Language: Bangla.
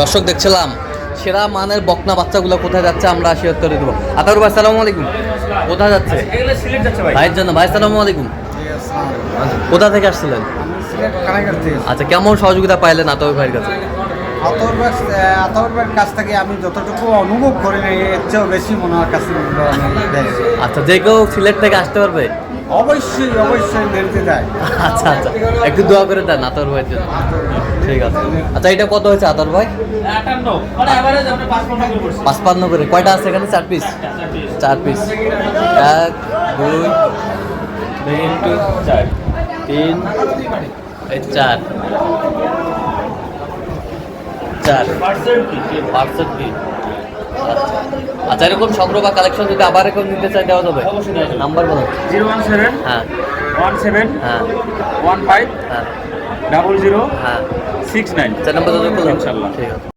দর্শক দেখছিলাম সেরা মানের বকনা বাচ্চাগুলো কোথায় যাচ্ছে আমরা শেয়ার করে দেবো। আতাউর ভাই আসসালামু আলাইকুম। কোথায় যাচ্ছে? ভাইয়ের জন্য। ভাই আসসালামু আলাইকুম। কোথা থেকে আসছিলেন? আচ্ছা, কেমন সহযোগিতা পাইলেন আতাউর ভাইয়ের কাছে? আতাউর ভাইয়ের কাছ থেকে আমি যতটুকু অনুভব করি না এর চেয়েও বেশি মনে হয় কাছে। আচ্ছা, যে কেউ সিলেট থেকে আসতে পারবে? অবশ্যই অবশ্যই মেলতে দেয়। আচ্ছা আচ্ছা, একটু দোয়া করে দেন আতাউর ভাইয়ের জন্য। ঠিক আছে। আচ্ছা, এটা কত হয়েছে আতাউর ভাই? 55 করে। কয়টা আছে এখানে? 4 পিস। 4 পিস। 1 2 3 4 পার্সেন্ট কি? আচ্ছা, এরকম সংগ্রহ বা কালেকশন যদি আবার এরকম নিতে চাই দেওয়া যাবে? নাম্বার বলুন। 017 হ্যাঁ 17 হ্যাঁ 15 হ্যাঁ 00 হ্যাঁ 69। 4 নম্বর যোগাযোগ করলাম। ইনশাআল্লাহ। ঠিক আছে।